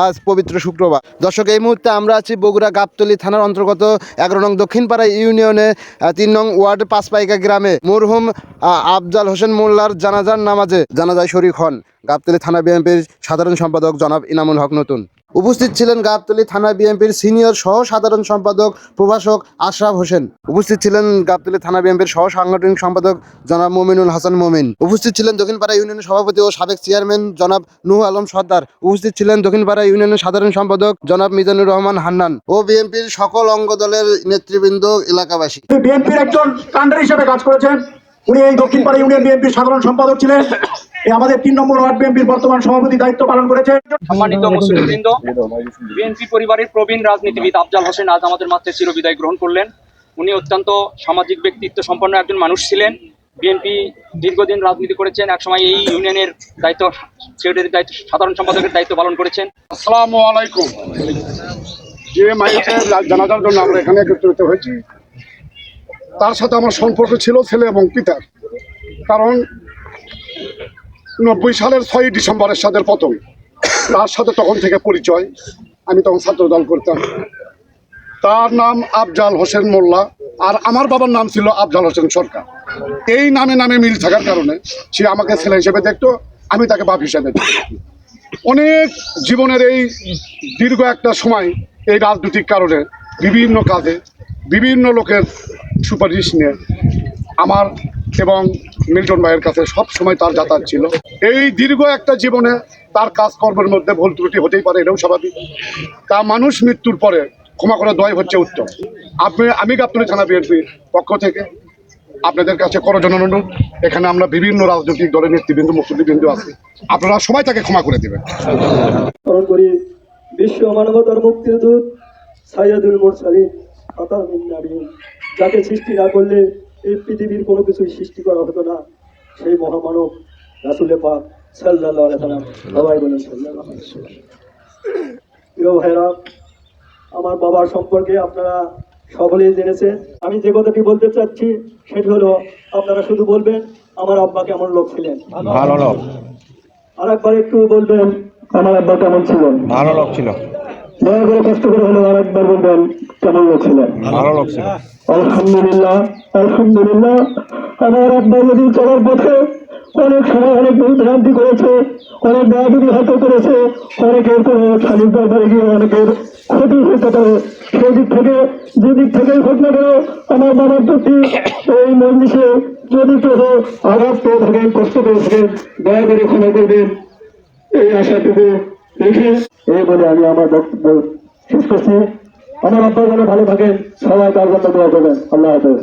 আজ পবিত্র শুক্রবার। দর্শক, এই মুহূর্তে আমরা আছি বগুড়া গাবতলী থানার অন্তর্গত 11 নং দক্ষিণপাড়া ইউনিয়নে 3 নং ওয়ার্ড পাঁচপাইকা গ্রামে মরহুম আফজাল হোসেন মোল্লার জানাজার নামাজে জানাজায় শরীক হন গাবতলী থানা বিএনপির সাধারণ সম্পাদক জনাব ইনামুল হক নতুন। উপস্থিত ছিলেন গাবতলী থানা বিএনপির সিনিয়র সহ সাধারণ সম্পাদক প্রভাষক আশরাফ হোসেন। উপস্থিত ছিলেন গাবতলী থানা বিএনপির সহ সাংগঠনিক সম্পাদক জনাব মমিনুল হাসান মমিন। উপস্থিত ছিলেন দক্ষিণপাড়া ইউনিয়নের সভাপতি ও সাবেক চেয়ারম্যান জনাব নূহ আলম সর্দার। উপস্থিত ছিলেন দক্ষিণপাড়া ইউনিয়নের সাধারণ সম্পাদক জনাব মিজানুর রহমান হান্নান ও বিএনপির সকল অঙ্গ দলের নেতৃবৃন্দ, এলাকাবাসী। বিএনপির একজন কাণ্ডার হিসেবে কাজ করেছেন। উনি এই দক্ষিণপাড়া ইউনিয়ন বিএনপির সাধারণ সম্পাদক ছিলেন। আমাদের 3 নম্বর ওয়ার্ড বিএনপির বর্তমান সভাপতি দায়িত্ব পালন করেছেন। সম্মানিত মুসলিমবৃন্দ, বিএনপি পরিবারের প্রবীণ রাজনীতিবিদ আফজাল হোসেন আজ আমাদের মাঝে চিরবিদায় গ্রহণ করলেন। উনি অত্যন্ত সামাজিক ব্যক্তিত্ব সম্পন্ন একজন মানুষ ছিলেন। বিএনপি দীর্ঘদিন রাজনীতি করেছেন, একসময় এই ইউনিয়নের দায়িত্ব, সেক্রেটারির দায়িত্ব, সাধারণ সম্পাদকের দায়িত্ব পালন করেছেন। আসসালামু আলাইকুম। যে মাইকের জানাজার জন্য আমরা এখানে একত্রিত হয়েছি, তার সাথে আমার সম্পর্ক ছিল ছেলে এবং পিতার। কারণ 90 সালের 6 ডিসেম্বরের সাথে প্রথম তার সাথে তখন থেকে পরিচয়। আমি তখন ছাত্র দল করতাম। তার নাম আফজাল হোসেন মোল্লা, আর আমার বাবার নাম ছিল আফজাল হোসেন সরকার। এই নামে মিল থাকার কারণে সে আমাকে ছেলে হিসেবে দেখতো, আমি তাকে বাপ হিসেবে দেখতাম। অনেক জীবনের এই দীর্ঘ একটা সময় এই রাজনৈতিক কারণে বিভিন্ন কাজে বিভিন্ন লোকের সুপারিশ নিয়ে আমার এবং মিল্টন ভাইয়ের কাছে সব সময় তার যাতায়াত ছিল। এই দীর্ঘ একটা জীবনে তার কাজকর্মের মধ্যে ভুল ত্রুটি হতেই পারে, এটাও স্বাভাবিক। তা মানুষ মৃত্যুর পরে ক্ষমা করে দয় হচ্ছে উত্তম। আমি গাবতলী থানা বিএনপির পক্ষ থেকে আপনাদের কাছে করজন অনুরোধ, এখানে আমরা বিভিন্ন রাজনৈতিক দলের নেতৃবৃন্দ, মুক্তিবৃন্দ আছে, আপনারা সবাই তাকে ক্ষমা করে দেবেন। স্মরণ করি বিশ্ব মানবতার মুক্তির দূত সাইয়্যিদুল মুরসালিন আতামিন নবী, যাকে সৃষ্টি না করলে এই পৃথিবীর কোনো কিছুই সৃষ্টি করা হতো না, সেই মহামানব রাসূল পাক সাল্লাল্লাহু আলাইহি ওয়াসাল্লাম। সবাই বলেন সাল্লাল্লাহু আলাইহি ওয়াসাল্লাম। প্রিয় ভাইরা, আমার বাবার সম্পর্কে আপনারা সকলেই জেনেছেন। আমি যে কথাটি বলতে চাচ্ছি সেটি হলো, আপনারা শুধু বলবেন আমার আব্বা কেমন লোক ছিলেন, ভালো লোক। আর একবার একটু বলবেন আমার আব্বা কেমন ছিলেন, ভালো লোক ছিল। দয়া করে কষ্ট করে হলেও আর একবার বলবেন কেমন লোক ছিলেন, ভালো লোক ছিল। আলহামদুলিল্লাহ, আলহামদুলিল্লাহ। আমার আব্বা যদি চলার পথে অনেক সময় অনেক ভ্রান্তি করেছে, অনেক বাহাদুরি হাতে করেছে, অনেকের কোনো খালিদ দরবারে গিয়ে অনেকের ক্ষতি হতে পারে। সেই দিক থেকে, যে দিক থেকেই হোক না কেন, আমার বাবার প্রতি এই মজলিসে যদি কেউ আঘাত পেয়ে থাকেন, কষ্ট পেয়ে থাকেন, দয়া করে ক্ষমা করবেন, এই আশাটুকু রেখে এই বলে আমি আমার বক্তব্য শেষ করছি। আমার আব্বা যেন ভালো থাকেন, সবাই তার জন্য দোয়া করবেন। আল্লাহ হাফেজ।